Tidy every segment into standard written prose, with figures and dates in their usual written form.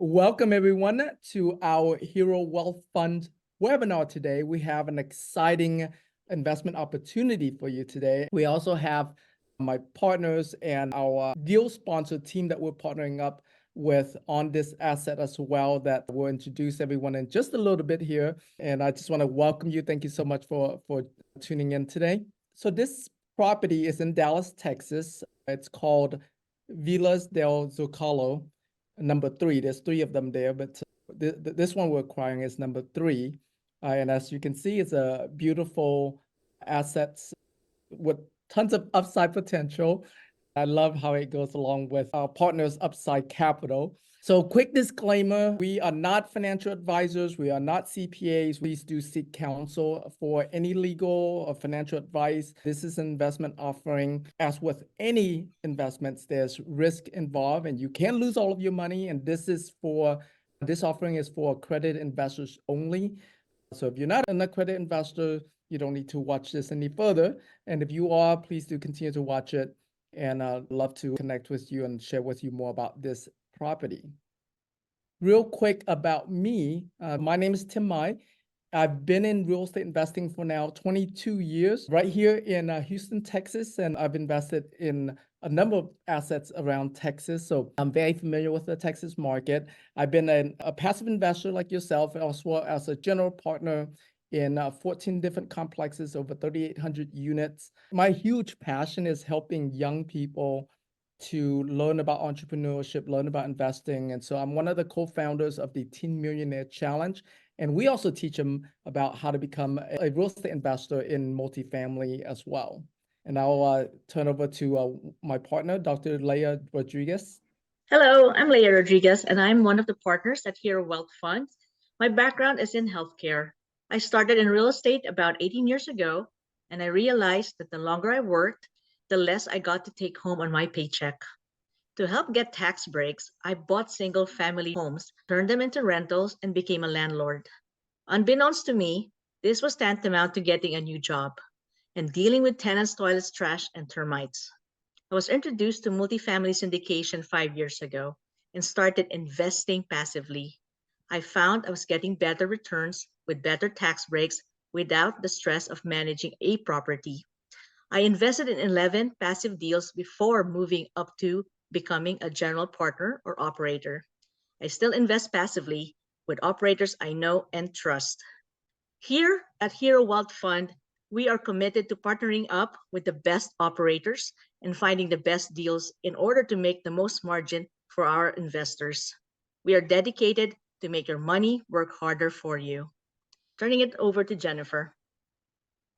Welcome everyone to our Hero Wealth Fund webinar today. We have an exciting investment opportunity for you today. We also have my partners and our deal sponsor team that we're partnering up with on this asset as well that we'll introduce everyone in just a little bit here. And I just want to welcome you. Thank you so much for tuning in today. So this property is in Dallas, Texas. It's called Villas del Zocalo. Number 3. There's 3 of them there, but this one we're acquiring is number 3. And as you can see, it's a beautiful assets with tons of upside potential. I love how it goes along with our partners, Upside Capital. So quick disclaimer, we are not financial advisors. We are not CPAs. Please do seek counsel for any legal or financial advice. This is an investment offering. As with any investments, there's risk involved and you can lose all of your money. And this offering is for accredited investors only. So if you're not an accredited investor, you don't need to watch this any further. And if you are, please do continue to watch it. And I'd love to connect with you and share with you more about this property. Real quick about me, my name is Tim Mai. I've been in real estate investing for now 22 years, right here in Houston, Texas, and I've invested in a number of assets around Texas. So I'm very familiar with the Texas market. I've been a passive investor like yourself, as well as a general partner in 14 different complexes, over 3,800 units. My huge passion is helping young people to learn about entrepreneurship, learn about investing. And so I'm one of the co-founders of the Teen Millionaire Challenge. And we also teach them about how to become a real estate investor in multifamily as well. And I'll turn over to my partner, Dr. Leah Rodriguez. Hello, I'm Leah Rodriguez, and I'm one of the partners at Hero Wealth Fund. My background is in healthcare. I started in real estate about 18 years ago, and I realized that the longer I worked, the less I got to take home on my paycheck. To help get tax breaks, I bought single-family homes, turned them into rentals, and became a landlord. Unbeknownst to me, this was tantamount to getting a new job and dealing with tenants' toilets, trash, and termites. I was introduced to multifamily syndication 5 years ago and started investing passively. I found I was getting better returns with better tax breaks without the stress of managing a property. I invested in 11 passive deals before moving up to becoming a general partner or operator. I still invest passively with operators I know and trust. Here at Hero Wealth Fund, we are committed to partnering up with the best operators and finding the best deals in order to make the most margin for our investors. We are dedicated to make your money work harder for you. Turning it over to Jennifer.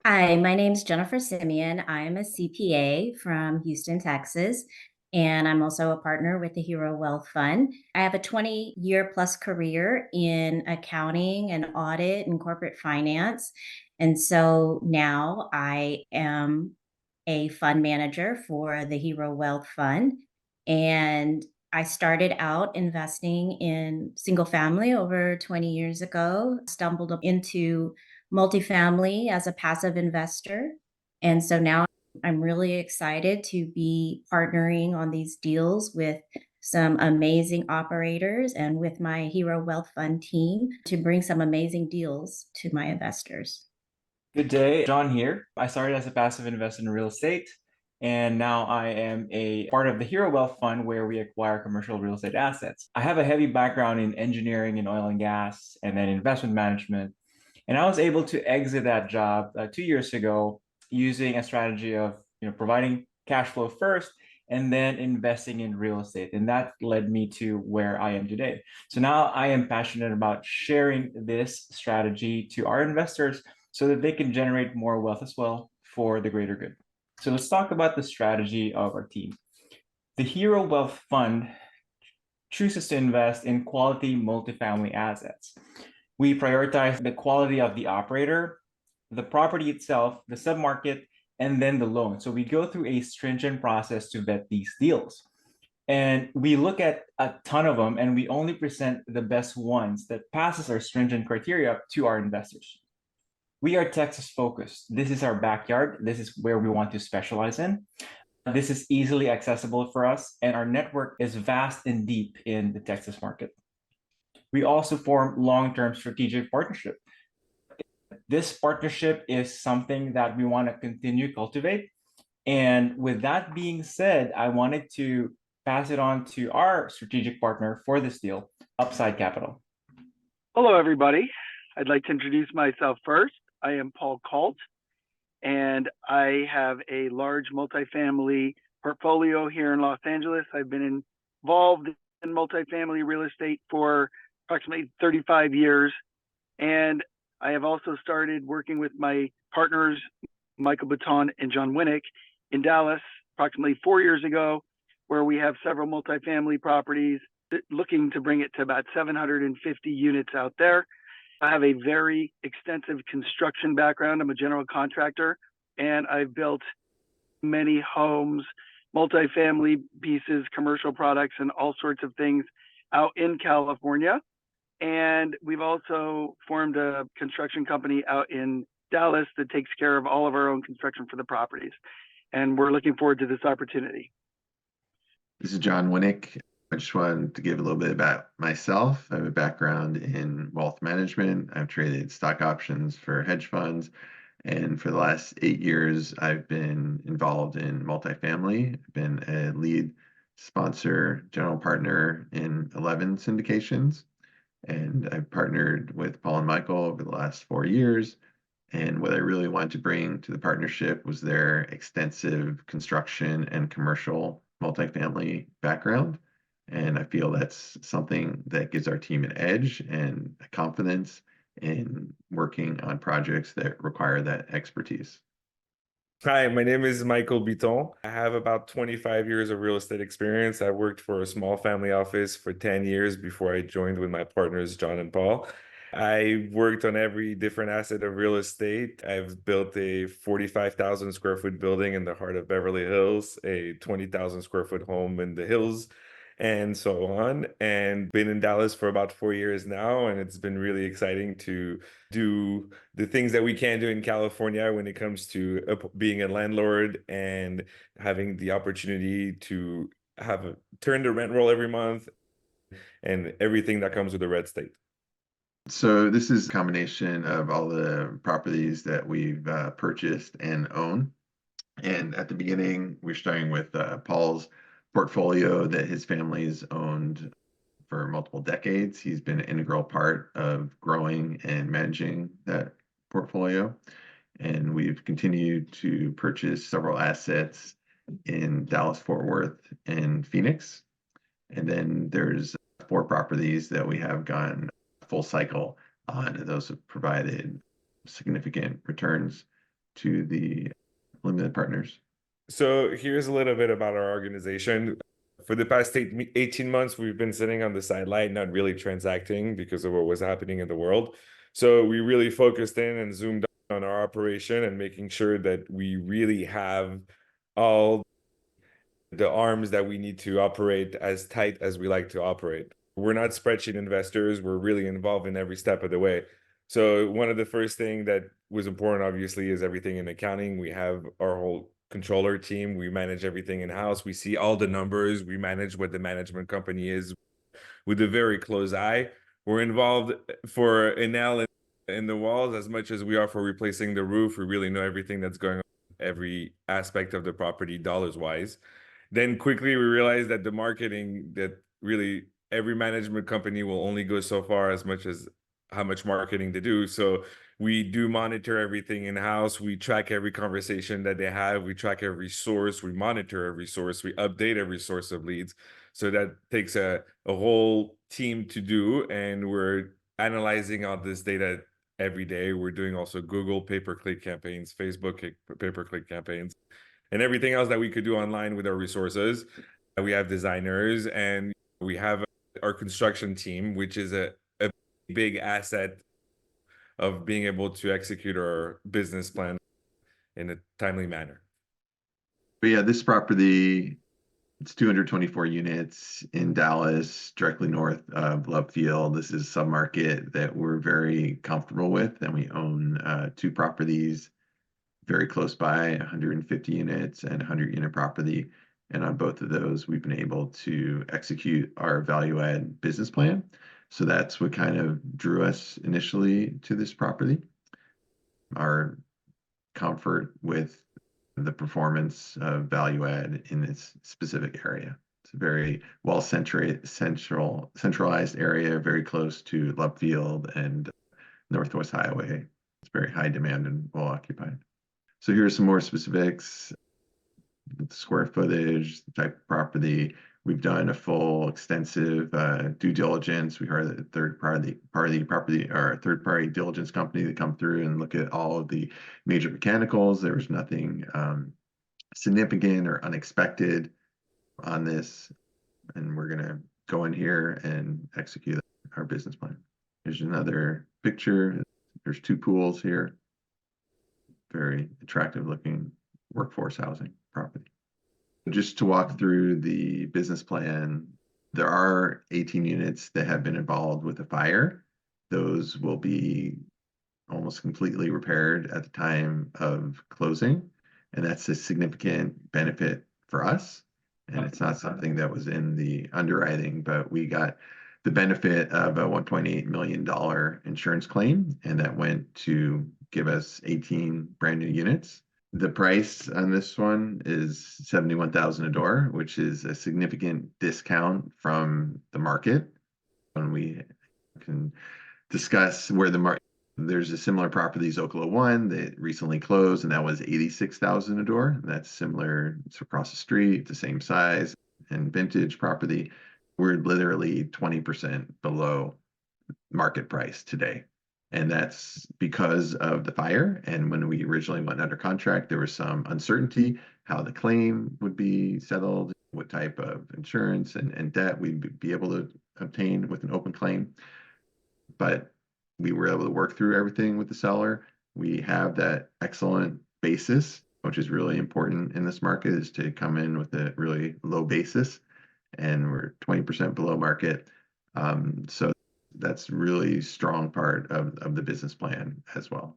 Hi, my name is Jennifer Simeon. I am a CPA from Houston, Texas, and I'm also a partner with the Hero Wealth Fund. I have a 20-year plus career in accounting and audit and corporate finance. And so now I am a fund manager for the Hero Wealth Fund. And I started out investing in single family over 20 years ago, stumbled into multifamily as a passive investor. And so now I'm really excited to be partnering on these deals with some amazing operators and with my Hero Wealth Fund team to bring some amazing deals to my investors. Good day, John here. I started as a passive investor in real estate, and now I am a part of the Hero Wealth Fund where we acquire commercial real estate assets. I have a heavy background in engineering and oil and gas and then investment management. And I was able to exit that job 2 years ago using a strategy of providing cash flow first and then investing in real estate. And that led me to where I am today. So now I am passionate about sharing this strategy to our investors so that they can generate more wealth as well for the greater good. So let's talk about the strategy of our team. The Hero Wealth Fund chooses to invest in quality multifamily assets. We prioritize the quality of the operator, the property itself, the submarket, and then the loan. So we go through a stringent process to vet these deals. And we look at a ton of them, and we only present the best ones that passes our stringent criteria to our investors. We are Texas focused. This is our backyard. This is where we want to specialize in. This is easily accessible for us, and our network is vast and deep in the Texas market. we also form long-term strategic partnership. This partnership is something that we want to continue cultivate. And with that being said, I wanted to pass it on to our strategic partner for this deal, Upside Capital. Hello, everybody. I'd like to introduce myself first. I am Paul Kalt, and I have a large multifamily portfolio here in Los Angeles. I've been involved in multifamily real estate for approximately 35 years, and I have also started working with my partners, Michael Baton and John Winnick, in Dallas approximately 4 years ago, where we have several multifamily properties, looking to bring it to about 750 units out there. I have a very extensive construction background. I'm a general contractor, and I've built many homes, multifamily pieces, commercial products, and all sorts of things out in California. And we've also formed a construction company out in Dallas that takes care of all of our own construction for the properties. And we're looking forward to this opportunity. This is John Winnick. I just wanted to give a little bit about myself. I have a background in wealth management. I've traded stock options for hedge funds. And for the last 8 years, I've been involved in multifamily. I've been a lead sponsor, general partner in 11 syndications. And I've partnered with Paul and Michael over the last 4 years. And what I really wanted to bring to the partnership was their extensive construction and commercial multifamily background. And I feel that's something that gives our team an edge and a confidence in working on projects that require that expertise. Hi, my name is Michael Biton. I have about 25 years of real estate experience. I worked for a small family office for 10 years before I joined with my partners, John and Paul. I worked on every different asset of real estate. I've built a 45,000 square foot building in the heart of Beverly Hills, a 20,000 square foot home in the hills, and so on. And been in Dallas for about 4 years now. And it's been really exciting to do the things that we can do in California when it comes to being a landlord and having the opportunity to turn the rent roll every month and everything that comes with the red state. So this is a combination of all the properties that we've purchased and own. And at the beginning, we're starting with Paul's portfolio that his family's owned for multiple decades. He's been an integral part of growing and managing that portfolio. And we've continued to purchase several assets in Dallas, Fort Worth, and Phoenix. And then there's 4 properties that we have gone full cycle on, and those have provided significant returns to the limited partners. So here's a little bit about our organization. For the past 18 months, we've been sitting on the sideline, not really transacting because of what was happening in the world. So we really focused in and zoomed on our operation and making sure that we really have all the arms that we need to operate as tight as we like to operate. We're not spreadsheet investors. We're really involved in every step of the way. So one of the first things that was important, obviously, is everything in accounting. We have our whole controller team. We manage everything in-house. We see all the numbers. We manage what the management company is with a very close eye. We're involved for a nail in the walls as much as we are for replacing the roof. We really know everything that's going on, every aspect of the property, dollars-wise. Then quickly we realized that the marketing, that really every management company will only go so far as much as how much marketing to do. So we do monitor everything in-house. We track every conversation that they have. We track every source. We monitor every source. We update every source of leads. So that takes a whole team to do. And we're analyzing all this data every day. We're doing also Google pay-per-click campaigns, Facebook pay-per-click campaigns, and everything else that we could do online with our resources. We have designers, and we have our construction team, which is a big asset of being able to execute our business plan in a timely manner. But yeah, this property, it's 224 units in Dallas, directly north of Love Field. This is a submarket that we're very comfortable with, and we own 2 properties very close by, 150 units and 100-unit property. And on both of those, we've been able to execute our value-add business plan. So that's what kind of drew us initially to this property. Our comfort with the performance of value add in this specific area. It's a very well centralized area, very close to Love Field and Northwest Highway. It's very high demand and well occupied. So here's some more specifics: the square footage, the type of property. We've done a full extensive due diligence. We hired a third party diligence company to come through and look at all of the major mechanicals. There was nothing significant or unexpected on this, and we're gonna go in here and execute our business plan. Here's another picture. There's 2 pools here. Very attractive looking workforce housing property. Just to walk through the business plan, there are 18 units that have been involved with a fire. Those will be almost completely repaired at the time of closing, and that's a significant benefit for us. And it's not something that was in the underwriting, but we got the benefit of a $1.8 million insurance claim, and that went to give us 18 brand new units. The price on this one is $71,000 a door, which is a significant discount from the market. When we can discuss where the market, there's a similar property, Zocalo 1, that recently closed, and that was $86,000 a door. That's similar. It's across the street, the same size and vintage property. We're literally 20% below market price today. And that's because of the fire. And when we originally went under contract, there was some uncertainty how the claim would be settled, what type of insurance and debt we'd be able to obtain with an open claim. But we were able to work through everything with the seller. We have that excellent basis, which is really important in this market, is to come in with a really low basis. And we're 20% below market. So that's really strong part of the business plan as well.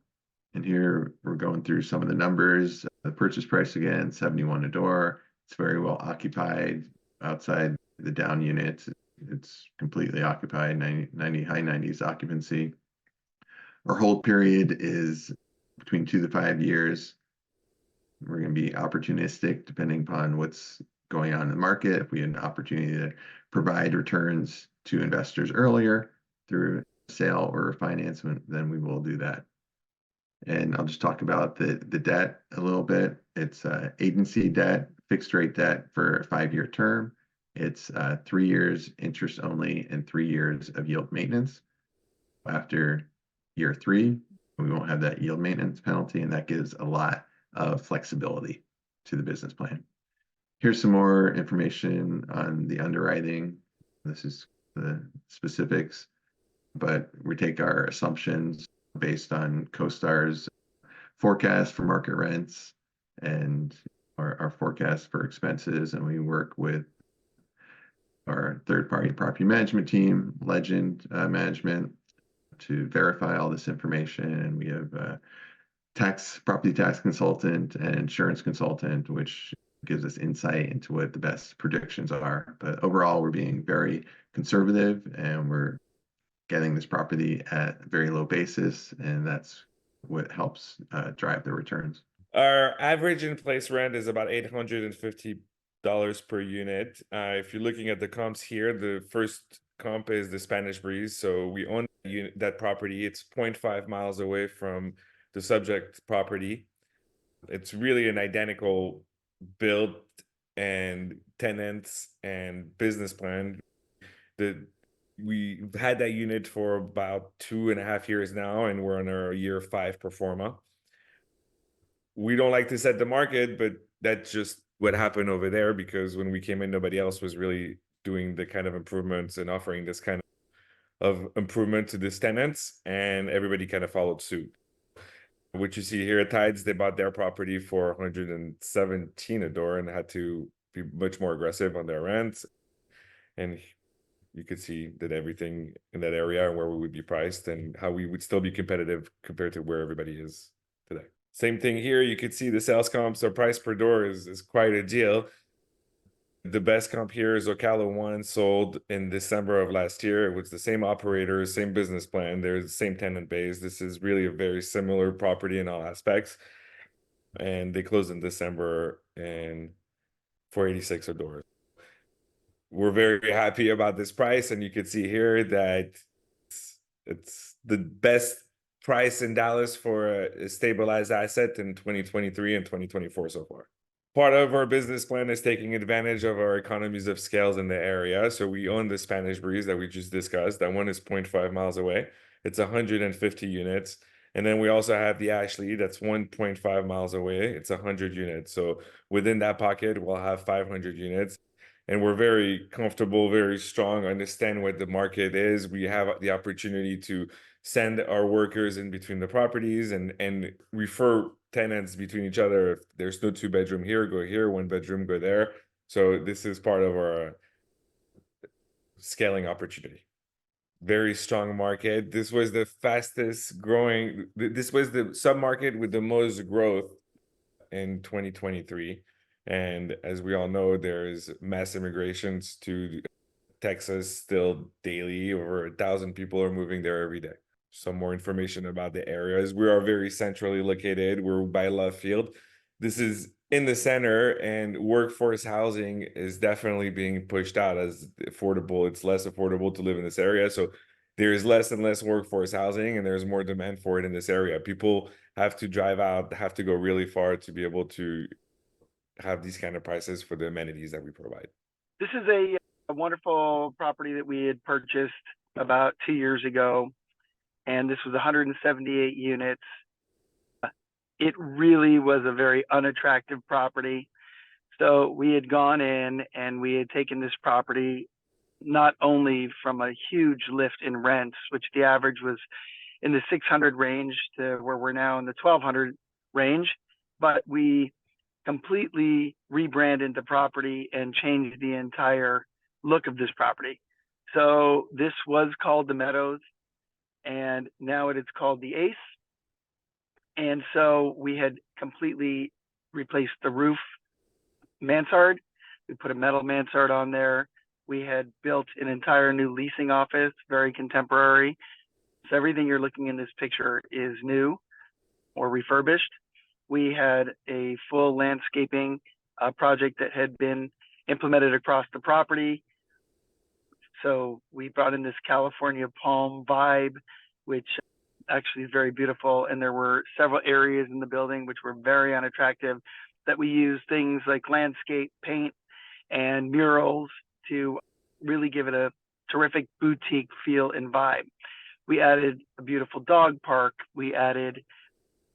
And here we're going through some of the numbers. The purchase price again, $71 a door. It's very well occupied outside the down units. It's completely occupied, 90 high 90s occupancy. Our hold period is between 2 to 5 years. We're going to be opportunistic depending upon what's going on in the market. If we had an opportunity to provide returns to investors earlier through sale or financing, then we will do that. And I'll just talk about the debt a little bit. It's agency debt, fixed rate debt for a 5-year term. It's 3 years interest only and 3 years of yield maintenance. After year 3, we won't have that yield maintenance penalty, and that gives a lot of flexibility to the business plan. Here's some more information on the underwriting. This is the specifics, but we take our assumptions based on CoStar's forecast for market rents and our forecast for expenses, and we work with our third-party property management team, Legend Management, to verify all this information. And we have a property tax consultant and insurance consultant, which gives us insight into what the best predictions are. But overall, we're being very conservative, and we're getting this property at a very low basis, and that's what helps drive the returns. Our average in-place rent is about $850 per unit. If you're looking at the comps here, the first comp is the Spanish Breeze. So we own that property. It's 0.5 miles away from the subject property. It's really an identical build and tenants and business plan. We've had that unit for about 2.5 years now, and we're on our year 5 pro forma. We don't like to set the market, but that's just what happened over there, because when we came in, nobody else was really doing the kind of improvements and offering this kind of improvement to these tenants, and everybody kind of followed suit. What you see here at Tides, they bought their property for $117 a door and had to be much more aggressive on their rents. And you could see that everything in that area and where we would be priced and how we would still be competitive compared to where everybody is today. Same thing here. You could see the sales comps, our price per door is quite a deal. The best comp here is Ocala 1, sold in December of last year. It was the same operator, same business plan. There's the same tenant base. This is really a very similar property in all aspects. And they closed in December and for 86 a door. We're very happy about this price, and you can see here that it's the best price in Dallas for a stabilized asset in 2023 and 2024 so far. Part of our business plan is taking advantage of our economies of scales in the area. So we own the Spanish Breeze that we just discussed. That one is 0.5 miles away. It's 150 units. And then we also have the Ashley that's 1.5 miles away. It's 100 units. So within that pocket, we'll have 500 units. And we're very comfortable, very strong, understand what the market is. We have the opportunity to send our workers in between the properties and refer tenants between each other. If there's no 2-bedroom here, go here, 1-bedroom, go there. So this is part of our scaling opportunity. Very strong market. This was the fastest growing, this was the submarket with the most growth in 2023. And as we all know, there's mass immigrations to Texas still daily. Over 1,000 people are moving there every day. Some more information about the areas. We are very centrally located. We're by Love Field. This is in the center, and workforce housing is definitely being pushed out as affordable. It's less affordable to live in this area. So there's less and less workforce housing, and there's more demand for it in this area. People have to drive out, have to go really far to be able to have these kind of prices for the amenities that we provide. This is a wonderful property that we had purchased about 2 years ago, and this was 178 units. It really was a very unattractive property. So we had gone in and we had taken this property not only from a huge lift in rents, which the average was in the 600 range to where we're now in the 1200 range, but we completely rebranded the property and changed the entire look of this property. So this was called the Meadows, and now it is called the Ace. And so we had completely replaced the roof mansard. We put a metal mansard on there. We had built an entire new leasing office, very contemporary. So everything you're looking in this picture is new or refurbished. We had a full landscaping project that had been implemented across the property. So we brought in this California palm vibe, which actually is very beautiful. And there were several areas in the building which were very unattractive that we used things like landscape paint and murals to really give it a terrific boutique feel and vibe. We added a beautiful dog park. We added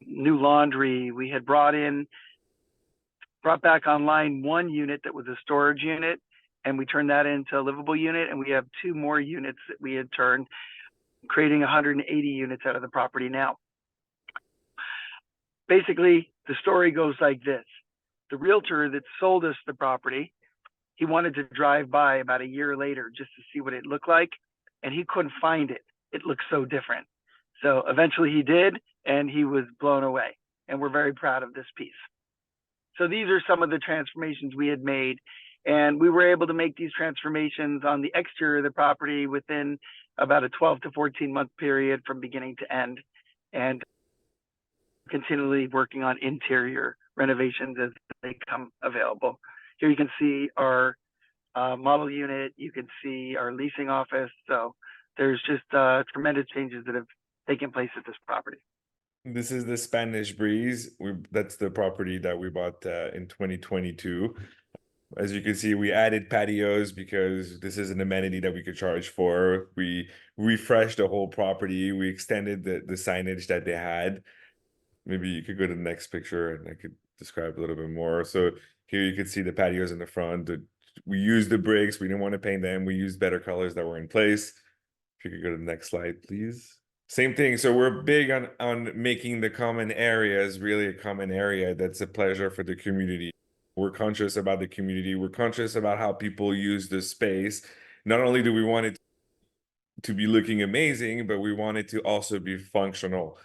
new laundry. We had brought back online one unit that was a storage unit, and we turned that into a livable unit. And we have 2 more units that we had turned, creating 180 units out of the property now. Basically, the story goes like this. The realtor that sold us the property, he wanted to drive by about a year later just to see what it looked like, and he couldn't find it. It looked so different. So eventually he did, and he was blown away. And we're very proud of this piece. So these are some of the transformations we had made. And we were able to make these transformations on the exterior of the property within about a 12 to 14 month period from beginning to end, and continually working on interior renovations as they come available. Here you can see our model unit. You can see our leasing office. So there's just tremendous changes that have taken place at this property. This is the Spanish Breeze. That's the property that we bought in 2022. As you can see, we added patios because this is an amenity that we could charge for. We refreshed the whole property. We extended the signage that they had. Maybe you could go to the next picture and I could describe a little bit more. So here you can see the patios in the front. We used the bricks. We didn't want to paint them. We used better colors that were in place. If you could go to the next slide, please. Same thing. So we're big on making the common areas really a common area that's a pleasure for the community. We're conscious about the community. We're conscious about how people use the space. Not only do we want it to be looking amazing, but we want it to also be functional.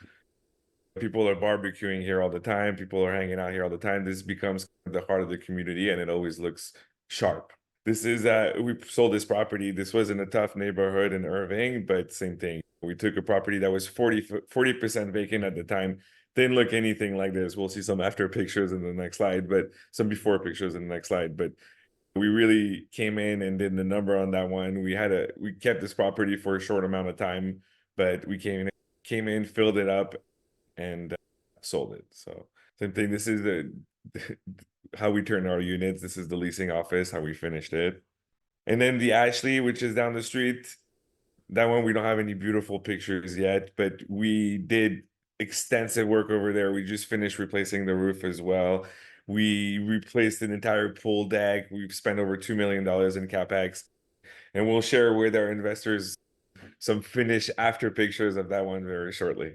People are barbecuing here all the time. People are hanging out here all the time. This becomes the heart of the community, and it always looks sharp. This is we sold this property. This was in a tough neighborhood in Irving, but same thing. We took a property that was 40% vacant at the time. Didn't look anything like this. We'll see some after pictures in the next slide, but some before pictures in the next slide. But we really came in and did the number on that one. We kept this property for a short amount of time, but we came in, filled it up, and sold it. So same thing. This is the how we turn our units. This is the leasing office, how we finished it. And then the Ashley, which is down the street. That one we don't have any beautiful pictures yet, but we did extensive work over there. We just finished replacing the roof as well. We replaced an entire pool deck. We've spent over $2 million in CapEx, and we'll share with our investors some finished after pictures of that one very shortly.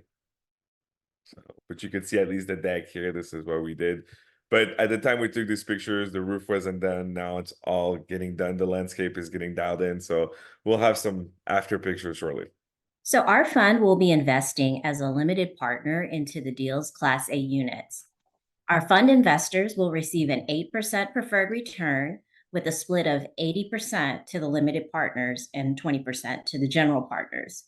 So, but you can see at least the deck here. This is what we did. But at the time we took these pictures, the roof wasn't done. Now it's all getting done. The landscape is getting dialed in. So we'll have some after pictures shortly. So our fund will be investing as a limited partner into the deal's Class A units. Our fund investors will receive an 8% preferred return with a split of 80% to the limited partners and 20% to the general partners.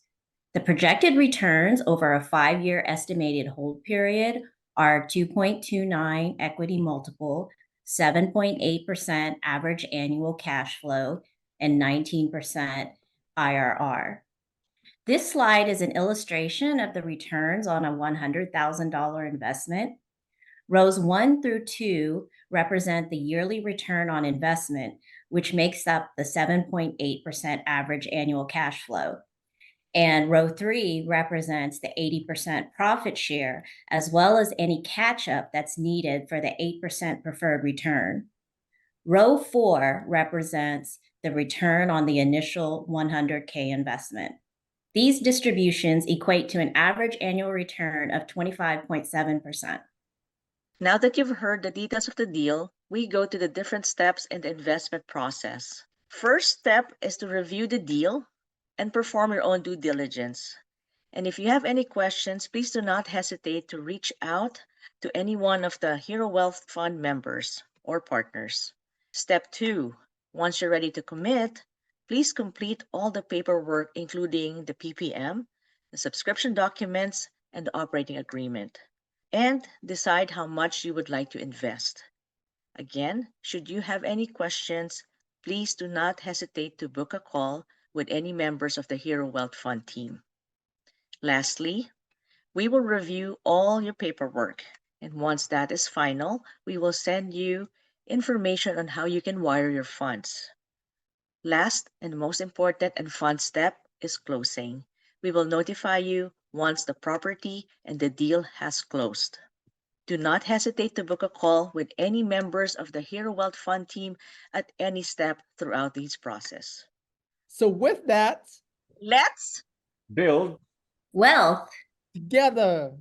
The projected returns over a 5-year estimated hold period are 2.29 equity multiple, 7.8% average annual cash flow, and 19% IRR. This slide is an illustration of the returns on a $100,000 investment. Rows 1 through 2 represent the yearly return on investment, which makes up the 7.8% average annual cash flow. And row 3 represents the 80% profit share, as well as any catch-up that's needed for the 8% preferred return. Row 4 represents the return on the initial $100K investment. These distributions equate to an average annual return of 25.7%. Now that you've heard the details of the deal, we go to the different steps in the investment process. First step is to review the deal and perform your own due diligence. And if you have any questions, please do not hesitate to reach out to any one of the Hero Wealth Fund members or partners. Step 2, once you're ready to commit, please complete all the paperwork, including the PPM, the subscription documents, and the operating agreement, and decide how much you would like to invest. Again, should you have any questions, please do not hesitate to book a call with any members of the Hero Wealth Fund team. Lastly, we will review all your paperwork, and once that is final, we will send you information on how you can wire your funds. Last and most important and fun step is closing. We will notify you once the property and the deal has closed. Do not hesitate to book a call with any members of the Hero Wealth Fund team at any step throughout this process. So with that, Let's Build Wealth together.